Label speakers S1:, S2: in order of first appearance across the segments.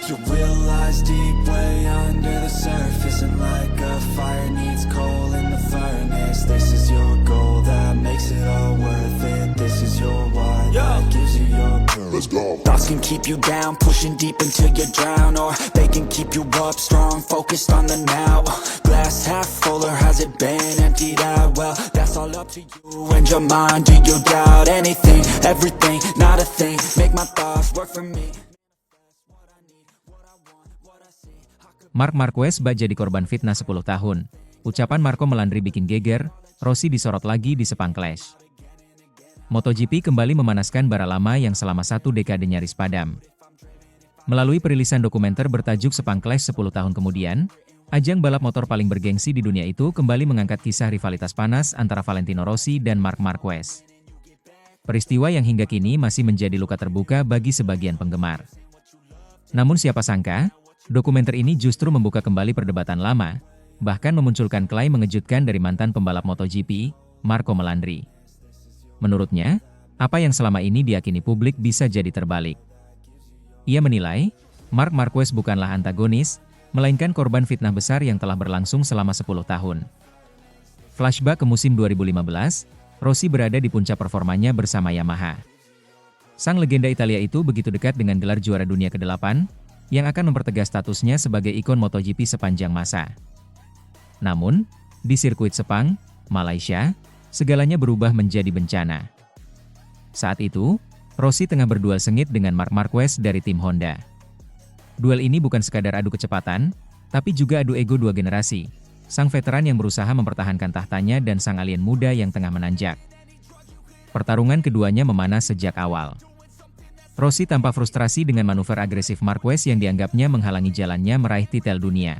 S1: You realize deep way under the surface, and like a fire needs coal in the furnace. This is your goal that makes it all worth it. This is your why that gives you your purpose. Let's go. Thoughts can keep you down, pushing deep until you drown, or they can keep you up strong, focused on the now. Glass half full, or has it been emptied out? Well, that's all up to you and your mind. Do you doubt anything, everything, not a thing? Make my thoughts work for me.
S2: Marc Marquez bak jadi korban fitnah 10 tahun. Ucapan Marco Melandri bikin geger, Rossi disorot lagi di Sepang Clash. MotoGP kembali memanaskan bara lama yang selama 1 dekade nyaris padam. Melalui perilisan dokumenter bertajuk Sepang Clash 10 tahun kemudian, ajang balap motor paling bergengsi di dunia itu kembali mengangkat kisah rivalitas panas antara Valentino Rossi dan Marc Marquez. Peristiwa yang hingga kini masih menjadi luka terbuka bagi sebagian penggemar. Namun siapa sangka, dokumenter ini justru membuka kembali perdebatan lama, bahkan memunculkan klaim mengejutkan dari mantan pembalap MotoGP, Marco Melandri. Menurutnya, apa yang selama ini diyakini publik bisa jadi terbalik. Ia menilai, Marc Marquez bukanlah antagonis, melainkan korban fitnah besar yang telah berlangsung selama 10 tahun. Flashback ke musim 2015, Rossi berada di puncak performanya bersama Yamaha. Sang legenda Italia itu begitu dekat dengan gelar juara dunia ke-8, yang akan mempertegas statusnya sebagai ikon MotoGP sepanjang masa. Namun, di sirkuit Sepang, Malaysia, segalanya berubah menjadi bencana. Saat itu, Rossi tengah berduel sengit dengan Marc Marquez dari tim Honda. Duel ini bukan sekadar adu kecepatan, tapi juga adu ego dua generasi, sang veteran yang berusaha mempertahankan tahtanya dan sang alien muda yang tengah menanjak. Pertarungan keduanya memanas sejak awal. Rossi tampak frustrasi dengan manuver agresif Marquez yang dianggapnya menghalangi jalannya meraih titel dunia.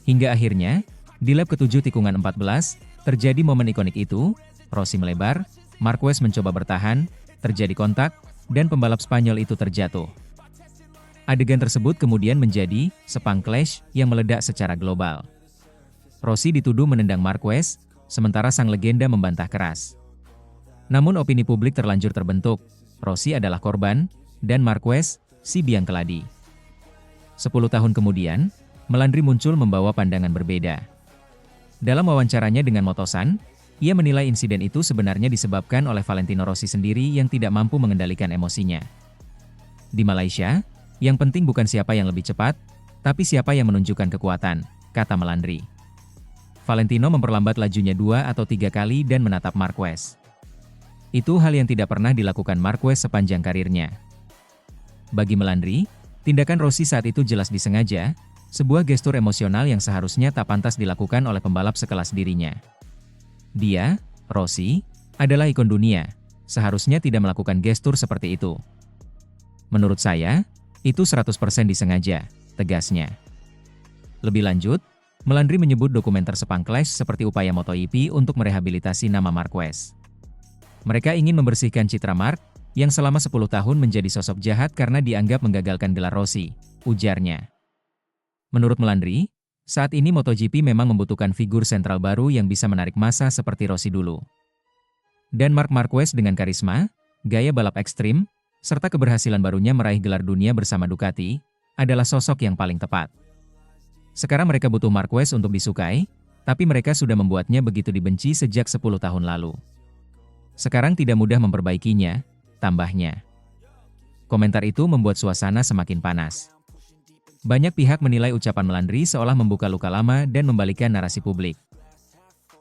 S2: Hingga akhirnya, di lap ke-7 tikungan 14, terjadi momen ikonik itu, Rossi melebar, Marquez mencoba bertahan, terjadi kontak, dan pembalap Spanyol itu terjatuh. Adegan tersebut kemudian menjadi Sepang Clash yang meledak secara global. Rossi dituduh menendang Marquez, sementara sang legenda membantah keras. Namun opini publik terlanjur terbentuk, Rossi adalah korban, dan Marquez, si biang keladi. 10 tahun kemudian, Melandri muncul membawa pandangan berbeda. Dalam wawancaranya dengan Motosan, ia menilai insiden itu sebenarnya disebabkan oleh Valentino Rossi sendiri yang tidak mampu mengendalikan emosinya. Di Malaysia, yang penting bukan siapa yang lebih cepat, tapi siapa yang menunjukkan kekuatan, kata Melandri. Valentino memperlambat lajunya 2 atau 3 kali dan menatap Marquez. Itu hal yang tidak pernah dilakukan Marquez sepanjang karirnya. Bagi Melandri, tindakan Rossi saat itu jelas disengaja, sebuah gestur emosional yang seharusnya tak pantas dilakukan oleh pembalap sekelas dirinya. Dia, Rossi, adalah ikon dunia, seharusnya tidak melakukan gestur seperti itu. Menurut saya, itu 100% disengaja, tegasnya. Lebih lanjut, Melandri menyebut dokumenter Sepang Clash seperti upaya MotoGP untuk merehabilitasi nama Marquez. Mereka ingin membersihkan citra Marc, yang selama 10 tahun menjadi sosok jahat karena dianggap menggagalkan gelar Rossi, ujarnya. Menurut Melandri, saat ini MotoGP memang membutuhkan figur sentral baru yang bisa menarik massa seperti Rossi dulu. Dan Marc Marquez dengan karisma, gaya balap ekstrim, serta keberhasilan barunya meraih gelar dunia bersama Ducati, adalah sosok yang paling tepat. Sekarang mereka butuh Marquez untuk disukai, tapi mereka sudah membuatnya begitu dibenci sejak 10 tahun lalu. Sekarang tidak mudah memperbaikinya, tambahnya. Komentar itu membuat suasana semakin panas. Banyak pihak menilai ucapan Melandri seolah membuka luka lama dan membalikkan narasi publik.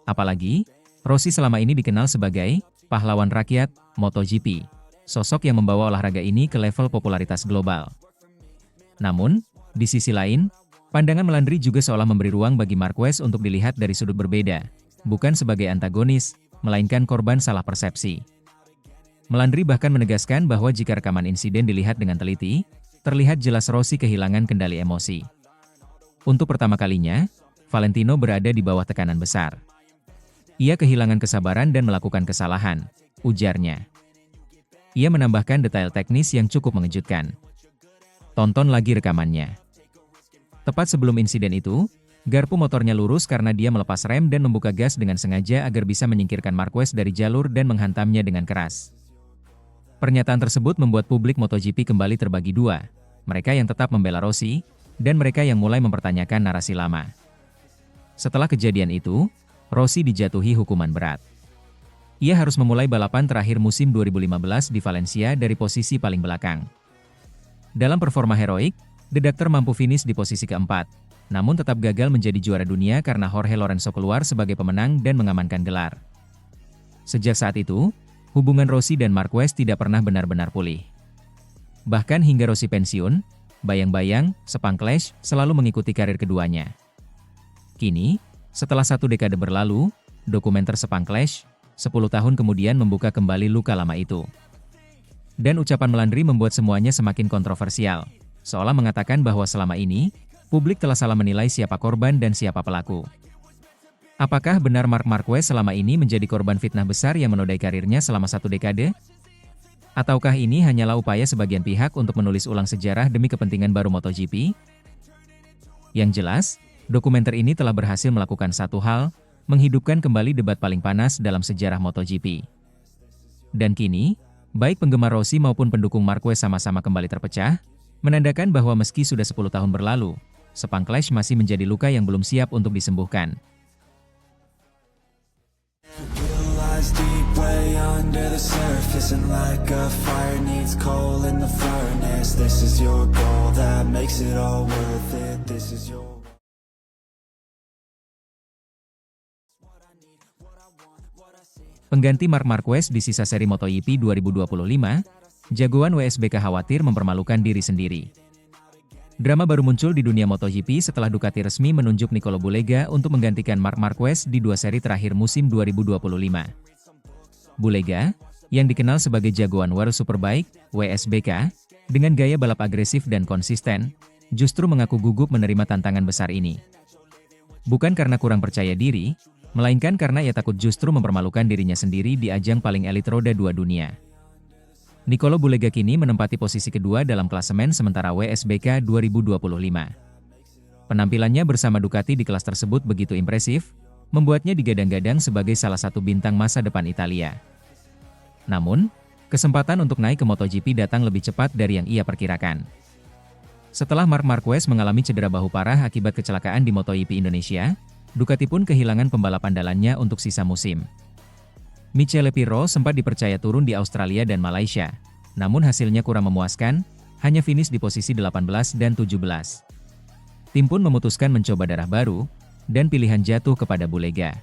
S2: Apalagi, Rossi selama ini dikenal sebagai pahlawan rakyat MotoGP, sosok yang membawa olahraga ini ke level popularitas global. Namun, di sisi lain, pandangan Melandri juga seolah memberi ruang bagi Marquez untuk dilihat dari sudut berbeda, bukan sebagai antagonis, melainkan korban salah persepsi. Melandri bahkan menegaskan bahwa jika rekaman insiden dilihat dengan teliti, terlihat jelas Rossi kehilangan kendali emosi. Untuk pertama kalinya, Valentino berada di bawah tekanan besar. Ia kehilangan kesabaran dan melakukan kesalahan, ujarnya. Ia menambahkan detail teknis yang cukup mengejutkan. Tonton lagi rekamannya. Tepat sebelum insiden itu, garpu motornya lurus karena dia melepas rem dan membuka gas dengan sengaja agar bisa menyingkirkan Marquez dari jalur dan menghantamnya dengan keras. Pernyataan tersebut membuat publik MotoGP kembali terbagi dua. mereka yang tetap membela Rossi, dan mereka yang mulai mempertanyakan narasi lama. Setelah kejadian itu, Rossi dijatuhi hukuman berat. Ia harus memulai balapan terakhir musim 2015 di Valencia dari posisi paling belakang. Dalam performa heroik, The Doctor mampu finish di posisi keempat, namun tetap gagal menjadi juara dunia karena Jorge Lorenzo keluar sebagai pemenang dan mengamankan gelar. Sejak saat itu, hubungan Rossi dan Marquez tidak pernah benar-benar pulih. Bahkan hingga Rossi pensiun, bayang-bayang, Sepang Clash selalu mengikuti karir keduanya. Kini, setelah 1 dekade berlalu, dokumenter Sepang Clash, 10 tahun kemudian membuka kembali luka lama itu. Dan ucapan Melandri membuat semuanya semakin kontroversial, seolah mengatakan bahwa selama ini, publik telah salah menilai siapa korban dan siapa pelaku. Apakah benar Marc Marquez selama ini menjadi korban fitnah besar yang menodai karirnya selama 1 dekade? Ataukah ini hanyalah upaya sebagian pihak untuk menulis ulang sejarah demi kepentingan baru MotoGP? Yang jelas, dokumenter ini telah berhasil melakukan satu hal, menghidupkan kembali debat paling panas dalam sejarah MotoGP. Dan kini, baik penggemar Rossi maupun pendukung Marquez sama-sama kembali terpecah, menandakan bahwa meski sudah 10 tahun berlalu, Sepang Clash masih menjadi luka yang belum siap untuk disembuhkan.
S1: Lies deep way under the surface, and like a fire needs coal in the furnace. This is your goal that makes it all worth it. This is your
S2: Pengganti Marc Marquez di sisa seri MotoGP 2025, jagoan WSBK khawatir mempermalukan diri sendiri. Drama baru muncul di dunia MotoGP setelah Ducati resmi menunjuk Nicolo Bulega untuk menggantikan Marc Marquez di 2 seri terakhir musim 2025. Bulega, yang dikenal sebagai jagoan World Superbike, WSBK, dengan gaya balap agresif dan konsisten, justru mengaku gugup menerima tantangan besar ini. Bukan karena kurang percaya diri, melainkan karena ia takut justru mempermalukan dirinya sendiri di ajang paling elit roda 2 dunia. Nicolo Bulega kini menempati posisi kedua dalam klasemen sementara WSBK 2025. Penampilannya bersama Ducati di kelas tersebut begitu impresif, membuatnya digadang-gadang sebagai salah satu bintang masa depan Italia. Namun, kesempatan untuk naik ke MotoGP datang lebih cepat dari yang ia perkirakan. Setelah Marc Marquez mengalami cedera bahu parah akibat kecelakaan di MotoGP Indonesia, Ducati pun kehilangan pembalap andalannya untuk sisa musim. Michele Pirro sempat dipercaya turun di Australia dan Malaysia, namun hasilnya kurang memuaskan, hanya finish di posisi 18 dan 17. Tim pun memutuskan mencoba darah baru, dan pilihan jatuh kepada Bulega.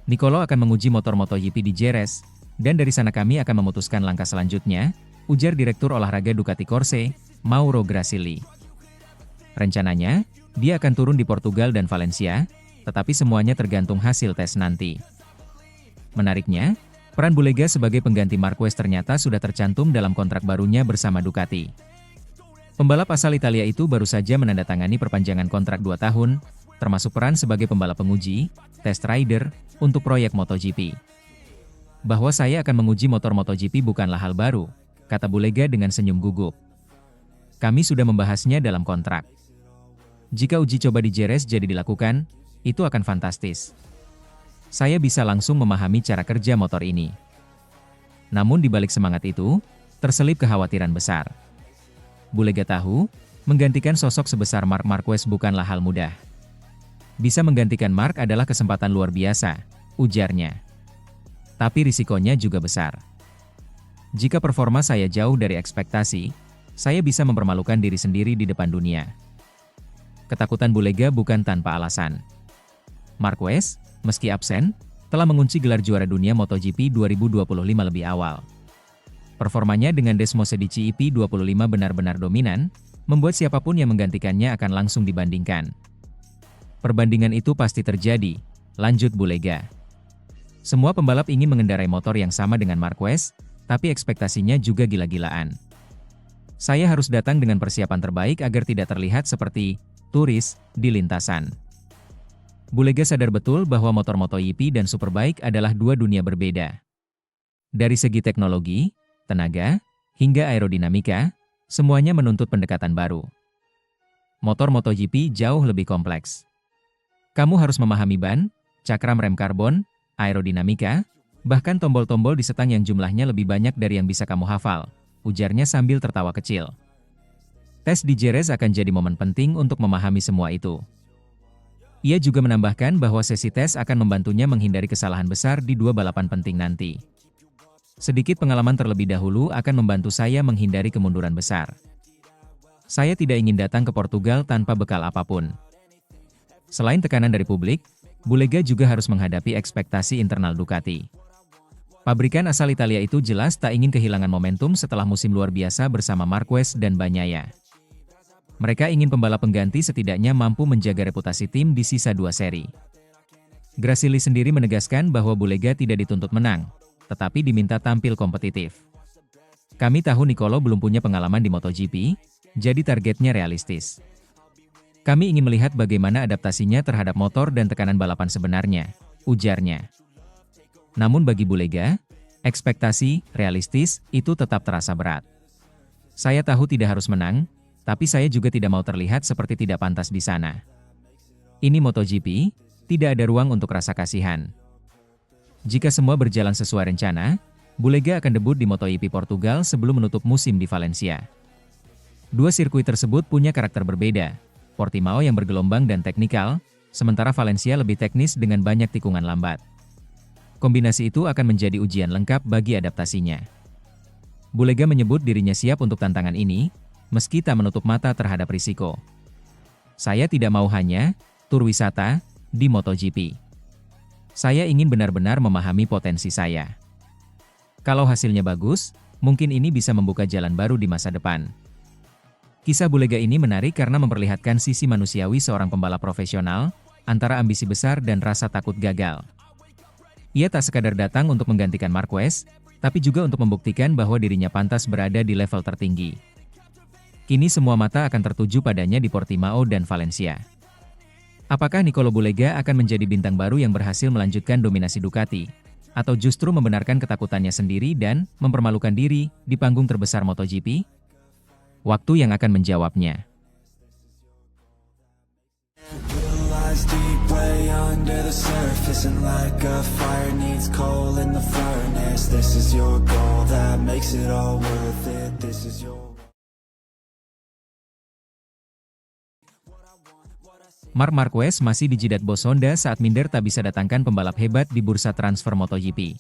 S2: Nicolo akan menguji motor MotoGP di Jerez, dan dari sana kami akan memutuskan langkah selanjutnya, ujar Direktur Olahraga Ducati Corse, Mauro Grasili. Rencananya, dia akan turun di Portugal dan Valencia, tetapi semuanya tergantung hasil tes nanti. Menariknya, peran Bulega sebagai pengganti Marquez ternyata sudah tercantum dalam kontrak barunya bersama Ducati. Pembalap asal Italia itu baru saja menandatangani perpanjangan kontrak 2 tahun, termasuk peran sebagai pembalap penguji, test rider, untuk proyek MotoGP. Bahwa saya akan menguji motor MotoGP bukanlah hal baru, kata Bulega dengan senyum gugup. Kami sudah membahasnya dalam kontrak. Jika uji coba di Jerez jadi dilakukan, itu akan fantastis. Saya bisa langsung memahami cara kerja motor ini. Namun di balik semangat itu, terselip kekhawatiran besar. Bulega tahu, menggantikan sosok sebesar Marc Marquez bukanlah hal mudah. Bisa menggantikan Marc adalah kesempatan luar biasa, ujarnya. Tapi risikonya juga besar. Jika performa saya jauh dari ekspektasi, saya bisa mempermalukan diri sendiri di depan dunia. Ketakutan Bulega bukan tanpa alasan. Marquez, meski absen, telah mengunci gelar juara dunia MotoGP 2025 lebih awal. Performanya dengan Desmosedici EP25 benar-benar dominan, membuat siapapun yang menggantikannya akan langsung dibandingkan. Perbandingan itu pasti terjadi, lanjut Bulega. Semua pembalap ingin mengendarai motor yang sama dengan Marquez, tapi ekspektasinya juga gila-gilaan. Saya harus datang dengan persiapan terbaik agar tidak terlihat seperti turis di lintasan. Bulega sadar betul bahwa motor MotoGP dan Superbike adalah 2 dunia berbeda. Dari segi teknologi, tenaga, hingga aerodinamika, semuanya menuntut pendekatan baru. Motor MotoGP jauh lebih kompleks. Kamu harus memahami ban, cakram rem karbon, aerodinamika, bahkan tombol-tombol di setang yang jumlahnya lebih banyak dari yang bisa kamu hafal, ujarnya sambil tertawa kecil. Tes di Jerez akan jadi momen penting untuk memahami semua itu. Ia juga menambahkan bahwa sesi tes akan membantunya menghindari kesalahan besar di 2 balapan penting nanti. Sedikit pengalaman terlebih dahulu akan membantu saya menghindari kemunduran besar. Saya tidak ingin datang ke Portugal tanpa bekal apapun. Selain tekanan dari publik, Bulega juga harus menghadapi ekspektasi internal Ducati. Pabrikan asal Italia itu jelas tak ingin kehilangan momentum setelah musim luar biasa bersama Marquez dan Bagnaia. Mereka ingin pembalap pengganti setidaknya mampu menjaga reputasi tim di sisa 2 seri. Grasili sendiri menegaskan bahwa Bulega tidak dituntut menang, tetapi diminta tampil kompetitif. Kami tahu Nicolo belum punya pengalaman di MotoGP, jadi targetnya realistis. Kami ingin melihat bagaimana adaptasinya terhadap motor dan tekanan balapan sebenarnya, ujarnya. Namun bagi Bulega, ekspektasi realistis itu tetap terasa berat. Saya tahu tidak harus menang, tapi saya juga tidak mau terlihat seperti tidak pantas di sana. Ini MotoGP, tidak ada ruang untuk rasa kasihan. Jika semua berjalan sesuai rencana, Bulega akan debut di MotoGP Portugal sebelum menutup musim di Valencia. 2 sirkuit tersebut punya karakter berbeda, Portimao yang bergelombang dan teknikal, sementara Valencia lebih teknis dengan banyak tikungan lambat. Kombinasi itu akan menjadi ujian lengkap bagi adaptasinya. Bulega menyebut dirinya siap untuk tantangan ini, meski tak menutup mata terhadap risiko. Saya tidak mau hanya tur wisata di MotoGP. Saya ingin benar-benar memahami potensi saya. Kalau hasilnya bagus, mungkin ini bisa membuka jalan baru di masa depan. Kisah Bulega ini menarik karena memperlihatkan sisi manusiawi seorang pembalap profesional, antara ambisi besar dan rasa takut gagal. Ia tak sekadar datang untuk menggantikan Marquez, tapi juga untuk membuktikan bahwa dirinya pantas berada di level tertinggi. Kini semua mata akan tertuju padanya di Portimao dan Valencia. Apakah Nicolo Bulega akan menjadi bintang baru yang berhasil melanjutkan dominasi Ducati, atau justru membenarkan ketakutannya sendiri dan mempermalukan diri di panggung terbesar MotoGP? Waktu yang akan menjawabnya.
S1: Deep way under the surface, and like a fire needs coal in the furnace. This is your goal that makes it all worth it. This is your...
S2: Marc Marquez masih dijidat bos Honda saat minder tak bisa datangkan pembalap hebat di bursa transfer MotoGP.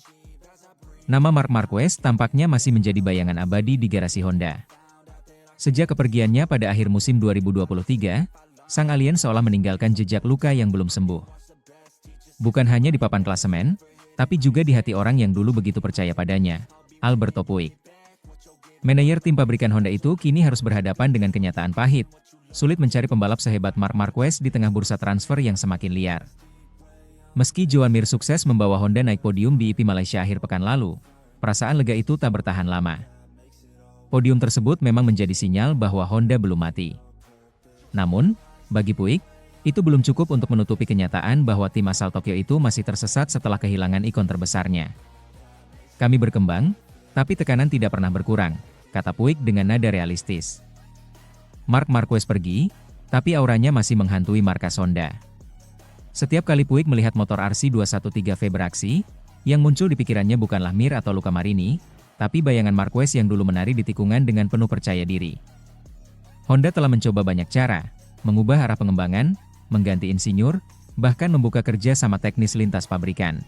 S2: Nama Marc Marquez tampaknya masih menjadi bayangan abadi di garasi Honda. Sejak kepergiannya pada akhir musim 2023, sang alien seolah meninggalkan jejak luka yang belum sembuh. Bukan hanya di papan klasemen, tapi juga di hati orang yang dulu begitu percaya padanya, Alberto Puig. Manajer tim pabrikan Honda itu kini harus berhadapan dengan kenyataan pahit. Sulit mencari pembalap sehebat Marc Marquez di tengah bursa transfer yang semakin liar. Meski Joan Mir sukses membawa Honda naik podium di IP Malaysia akhir pekan lalu, perasaan lega itu tak bertahan lama. Podium tersebut memang menjadi sinyal bahwa Honda belum mati. Namun, bagi Puig, itu belum cukup untuk menutupi kenyataan bahwa tim asal Tokyo itu masih tersesat setelah kehilangan ikon terbesarnya. Kami berkembang, tapi tekanan tidak pernah berkurang, kata Puig dengan nada realistis. Marc Marquez pergi, tapi auranya masih menghantui markas Honda. Setiap kali Puig melihat motor RC213V beraksi, yang muncul di pikirannya bukanlah Mir atau Luca Marini, tapi bayangan Marquez yang dulu menari di tikungan dengan penuh percaya diri. Honda telah mencoba banyak cara, mengubah arah pengembangan, mengganti insinyur, bahkan membuka kerja sama teknis lintas pabrikan.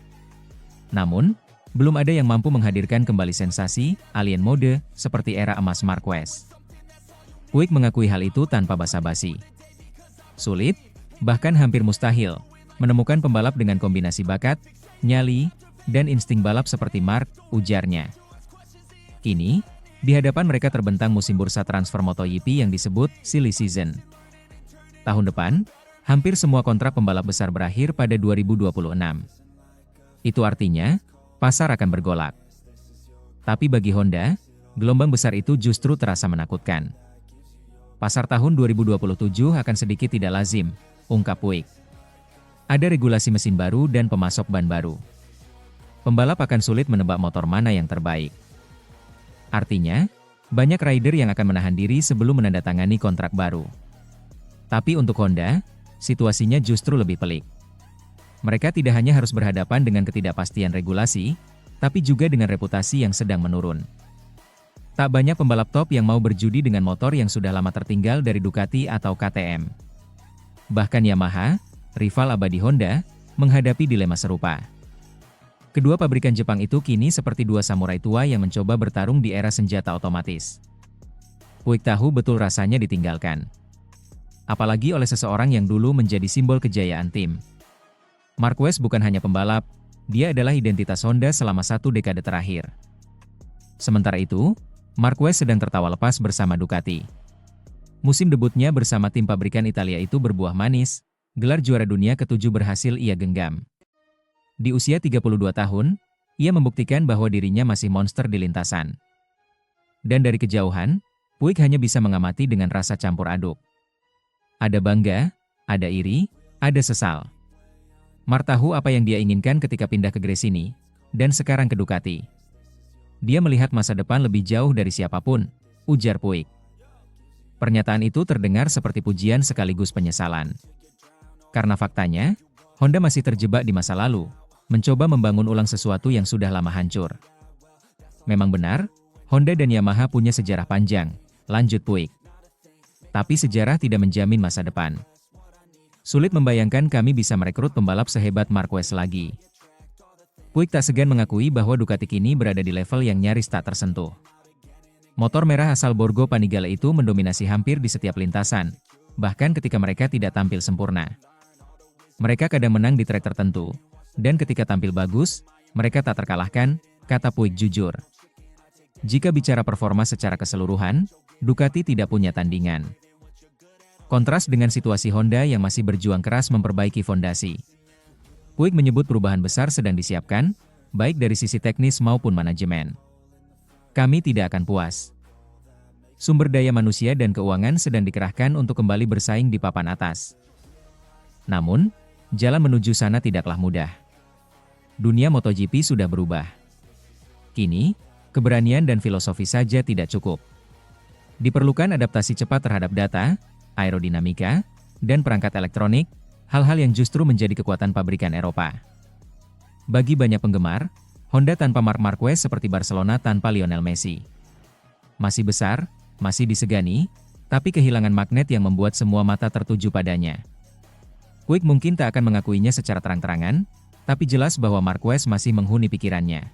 S2: Namun, belum ada yang mampu menghadirkan kembali sensasi, alien mode, seperti era emas Marquez. Puig mengakui hal itu tanpa basa-basi. Sulit, bahkan hampir mustahil, menemukan pembalap dengan kombinasi bakat, nyali, dan insting balap seperti Marc, ujarnya. Kini, di hadapan mereka terbentang musim bursa transfer MotoGP yang disebut silly season. Tahun depan, hampir semua kontrak pembalap besar berakhir pada 2026. Itu artinya, pasar akan bergolak. Tapi bagi Honda, gelombang besar itu justru terasa menakutkan. Pasar tahun 2027 akan sedikit tidak lazim, ungkap Puig. Ada regulasi mesin baru dan pemasok ban baru. Pembalap akan sulit menebak motor mana yang terbaik. Artinya, banyak rider yang akan menahan diri sebelum menandatangani kontrak baru. Tapi untuk Honda, situasinya justru lebih pelik. Mereka tidak hanya harus berhadapan dengan ketidakpastian regulasi, tapi juga dengan reputasi yang sedang menurun. Tak banyak pembalap top yang mau berjudi dengan motor yang sudah lama tertinggal dari Ducati atau KTM. Bahkan Yamaha, rival abadi Honda, menghadapi dilema serupa. Kedua pabrikan Jepang itu kini seperti dua samurai tua yang mencoba bertarung di era senjata otomatis. Puig tahu betul rasanya ditinggalkan. Apalagi oleh seseorang yang dulu menjadi simbol kejayaan tim. Marquez bukan hanya pembalap, dia adalah identitas Honda selama 1 dekade terakhir. Sementara itu, Marquez sedang tertawa lepas bersama Ducati. Musim debutnya bersama tim pabrikan Italia itu berbuah manis, gelar juara dunia ke-7 berhasil ia genggam. Di usia 32 tahun, ia membuktikan bahwa dirinya masih monster di lintasan. Dan dari kejauhan, Puig hanya bisa mengamati dengan rasa campur aduk. Ada bangga, ada iri, ada sesal. Mark tahu apa yang dia inginkan ketika pindah ke Gresini, dan sekarang ke Ducati. Dia melihat masa depan lebih jauh dari siapapun, ujar Puig. Pernyataan itu terdengar seperti pujian sekaligus penyesalan. Karena faktanya, Honda masih terjebak di masa lalu, mencoba membangun ulang sesuatu yang sudah lama hancur. Memang benar, Honda dan Yamaha punya sejarah panjang, lanjut Puig. Tapi sejarah tidak menjamin masa depan. Sulit membayangkan kami bisa merekrut pembalap sehebat Marquez lagi. Puig tak segan mengakui bahwa Ducati kini berada di level yang nyaris tak tersentuh. Motor merah asal Borgo Panigale itu mendominasi hampir di setiap lintasan, bahkan ketika mereka tidak tampil sempurna. Mereka kadang menang di trek tertentu, dan ketika tampil bagus, mereka tak terkalahkan, kata Puig jujur. Jika bicara performa secara keseluruhan, Ducati tidak punya tandingan. Kontras dengan situasi Honda yang masih berjuang keras memperbaiki fondasi. Puig menyebut perubahan besar sedang disiapkan, baik dari sisi teknis maupun manajemen. Kami tidak akan puas. Sumber daya manusia dan keuangan sedang dikerahkan untuk kembali bersaing di papan atas. Namun, jalan menuju sana tidaklah mudah. Dunia MotoGP sudah berubah. Kini, keberanian dan filosofi saja tidak cukup. Diperlukan adaptasi cepat terhadap data, aerodinamika, dan perangkat elektronik, hal-hal yang justru menjadi kekuatan pabrikan Eropa. Bagi banyak penggemar, Honda tanpa Marc Marquez seperti Barcelona tanpa Lionel Messi. Masih besar, masih disegani, tapi kehilangan magnet yang membuat semua mata tertuju padanya. Puig mungkin tak akan mengakuinya secara terang-terangan, tapi jelas bahwa Marquez masih menghuni pikirannya.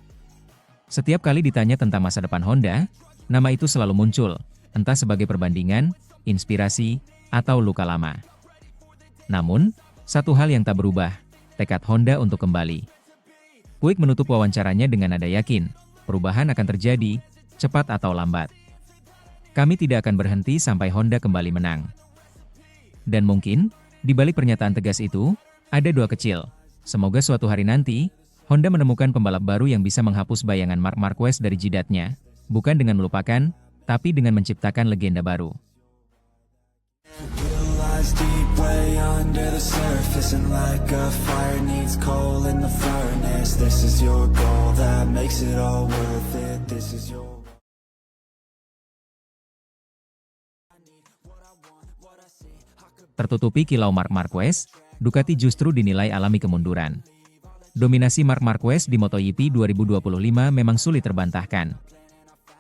S2: Setiap kali ditanya tentang masa depan Honda, nama itu selalu muncul, entah sebagai perbandingan, inspirasi, atau luka lama. Namun, satu hal yang tak berubah, tekad Honda untuk kembali. Puig menutup wawancaranya dengan nada yakin, perubahan akan terjadi, cepat atau lambat. Kami tidak akan berhenti sampai Honda kembali menang. Dan mungkin, di balik pernyataan tegas itu, ada doa kecil. Semoga suatu hari nanti, Honda menemukan pembalap baru yang bisa menghapus bayangan Marc Marquez dari jidatnya, bukan dengan melupakan, tapi dengan menciptakan legenda baru.
S1: Deep way under the surface, and like a fire needs coal in the furnace. This is your goal that makes it all worth it. This is your
S2: Tertutupi kilau Marc Marquez, Ducati justru dinilai alami kemunduran. Dominasi Marc Marquez di MotoGP 2025 memang sulit terbantahkan.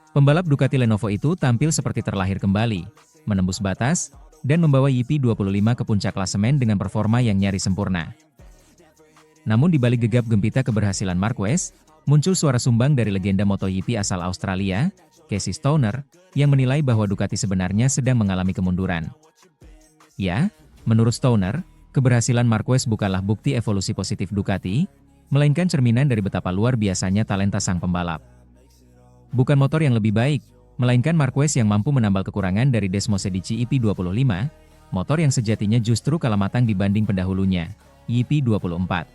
S2: Pembalap Ducati Lenovo itu tampil seperti terlahir kembali, menembus batas, dan membawa YP25 ke puncak klasemen dengan performa yang nyaris sempurna. Namun di balik gegap gempita keberhasilan Marquez, muncul suara sumbang dari legenda MotoGP asal Australia, Casey Stoner, yang menilai bahwa Ducati sebenarnya sedang mengalami kemunduran. Ya, menurut Stoner, keberhasilan Marquez bukanlah bukti evolusi positif Ducati, melainkan cerminan dari betapa luar biasanya talenta sang pembalap. Bukan motor yang lebih baik, melainkan Marquez yang mampu menambal kekurangan dari Desmosedici YP25, motor yang sejatinya justru kalah matang dibanding pendahulunya, YP24.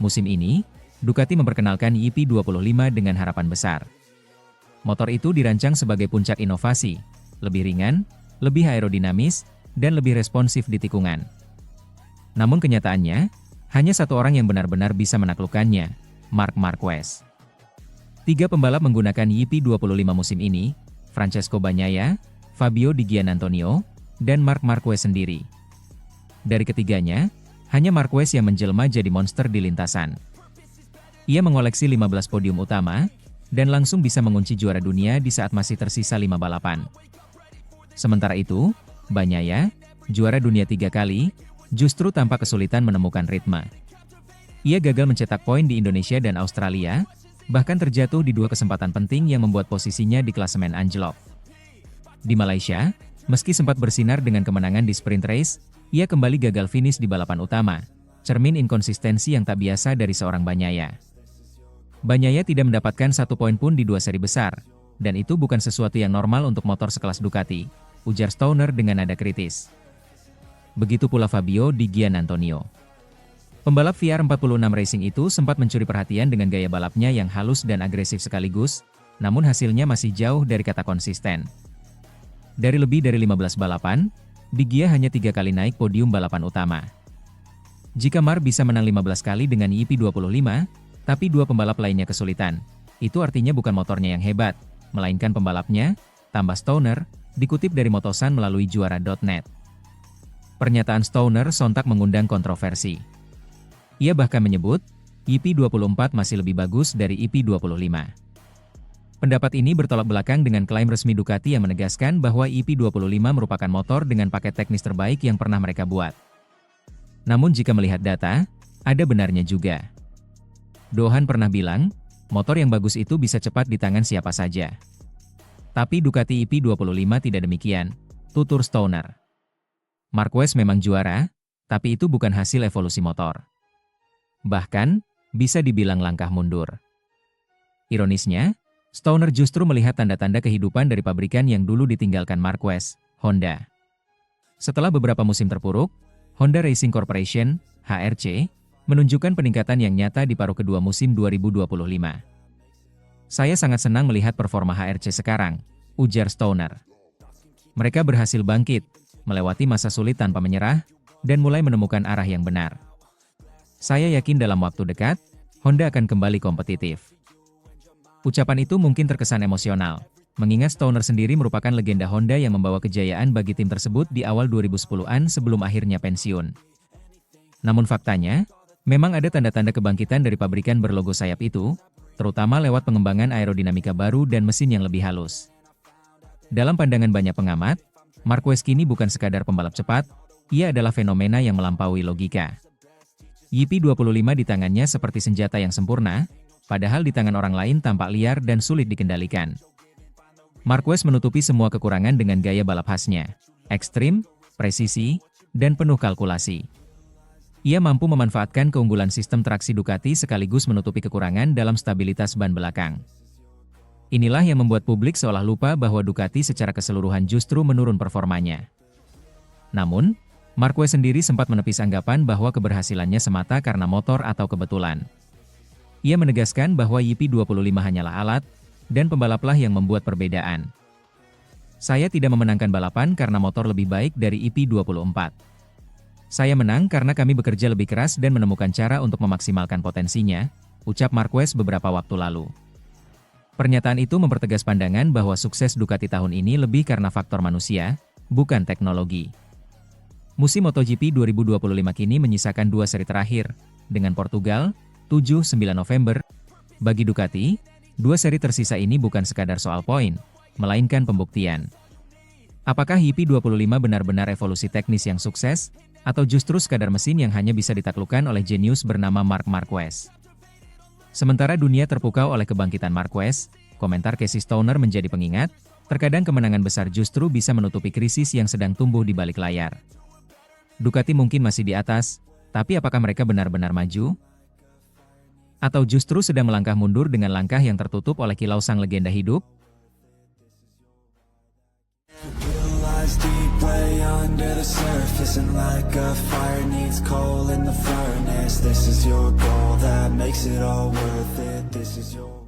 S2: Musim ini, Ducati memperkenalkan YP25 dengan harapan besar. Motor itu dirancang sebagai puncak inovasi, lebih ringan, lebih aerodinamis, dan lebih responsif di tikungan. Namun kenyataannya, hanya satu orang yang benar-benar bisa menaklukkannya, Marc Marquez. 3 pembalap menggunakan YP25 musim ini, Francesco Bagnaia, Fabio Di Giannantonio, dan Marc Marquez sendiri. Dari ketiganya, hanya Marquez yang menjelma jadi monster di lintasan. Ia mengoleksi 15 podium utama, dan langsung bisa mengunci juara dunia di saat masih tersisa 5 balapan. Sementara itu, Bagnaia, juara dunia 3 kali, justru tampak kesulitan menemukan ritme. Ia gagal mencetak poin di Indonesia dan Australia, bahkan terjatuh di 2 kesempatan penting yang membuat posisinya di klasemen anjlok. Di Malaysia, meski sempat bersinar dengan kemenangan di sprint race, ia kembali gagal finish di balapan utama, cermin inkonsistensi yang tak biasa dari seorang Bagnaia. Bagnaia tidak mendapatkan 1 poin pun di 2 seri besar, dan itu bukan sesuatu yang normal untuk motor sekelas Ducati, ujar Stoner dengan nada kritis. Begitu pula Fabio Di Giannantonio. Pembalap VR46 Racing itu sempat mencuri perhatian dengan gaya balapnya yang halus dan agresif sekaligus, namun hasilnya masih jauh dari kata konsisten. Dari lebih dari 15 balapan, Di Gia hanya 3 kali naik podium balapan utama. Jika Mar bisa menang 15 kali dengan IP25, tapi 2 pembalap lainnya kesulitan, itu artinya bukan motornya yang hebat, melainkan pembalapnya, tambah Stoner, dikutip dari Motosan melalui juara.net. Pernyataan Stoner sontak mengundang kontroversi. Ia bahkan menyebut, IP24 masih lebih bagus dari IP25. Pendapat ini bertolak belakang dengan klaim resmi Ducati yang menegaskan bahwa IP25 merupakan motor dengan paket teknis terbaik yang pernah mereka buat. Namun jika melihat data, ada benarnya juga. Dohan pernah bilang, motor yang bagus itu bisa cepat di tangan siapa saja. Tapi Ducati IP25 tidak demikian, tutur Stoner. Marquez memang juara, tapi itu bukan hasil evolusi motor. Bahkan, bisa dibilang langkah mundur. Ironisnya, Stoner justru melihat tanda-tanda kehidupan dari pabrikan yang dulu ditinggalkan Marquez, Honda. Setelah beberapa musim terpuruk, Honda Racing Corporation, HRC, menunjukkan peningkatan yang nyata di paruh kedua musim 2025. Saya sangat senang melihat performa HRC sekarang, ujar Stoner. Mereka berhasil bangkit, melewati masa sulit tanpa menyerah, dan mulai menemukan arah yang benar. Saya yakin dalam waktu dekat, Honda akan kembali kompetitif. Ucapan itu mungkin terkesan emosional, mengingat Stoner sendiri merupakan legenda Honda yang membawa kejayaan bagi tim tersebut di awal 2010-an sebelum akhirnya pensiun. Namun faktanya, memang ada tanda-tanda kebangkitan dari pabrikan berlogo sayap itu, terutama lewat pengembangan aerodinamika baru dan mesin yang lebih halus. Dalam pandangan banyak pengamat, Marquez kini bukan sekadar pembalap cepat, ia adalah fenomena yang melampaui logika. IP25 di tangannya seperti senjata yang sempurna, padahal di tangan orang lain tampak liar dan sulit dikendalikan. Marquez menutupi semua kekurangan dengan gaya balap khasnya, ekstrim, presisi, dan penuh kalkulasi. Ia mampu memanfaatkan keunggulan sistem traksi Ducati sekaligus menutupi kekurangan dalam stabilitas ban belakang. Inilah yang membuat publik seolah lupa bahwa Ducati secara keseluruhan justru menurun performanya. Namun, Marquez sendiri sempat menepis anggapan bahwa keberhasilannya semata karena motor atau kebetulan. Ia menegaskan bahwa IP25 hanyalah alat, dan pembalaplah yang membuat perbedaan. Saya tidak memenangkan balapan karena motor lebih baik dari IP24. Saya menang karena kami bekerja lebih keras dan menemukan cara untuk memaksimalkan potensinya, ucap Marquez beberapa waktu lalu. Pernyataan itu mempertegas pandangan bahwa sukses Ducati tahun ini lebih karena faktor manusia, bukan teknologi. Musim MotoGP 2025 kini menyisakan 2 seri terakhir, dengan Portugal, 7-9 November. Bagi Ducati, 2 seri tersisa ini bukan sekadar soal poin, melainkan pembuktian. Apakah IP25 benar-benar evolusi teknis yang sukses, atau justru sekadar mesin yang hanya bisa ditaklukkan oleh jenius bernama Marc Marquez? Sementara dunia terpukau oleh kebangkitan Marquez, komentar Casey Stoner menjadi pengingat, terkadang kemenangan besar justru bisa menutupi krisis yang sedang tumbuh di balik layar. Ducati mungkin masih di atas, tapi apakah mereka benar-benar maju? Atau justru sedang melangkah mundur dengan langkah yang tertutup oleh kilau sang legenda hidup?
S1: Deep way under the surface, and like a fire needs coal in the furnace. This is your goal that makes it all worth it. This is your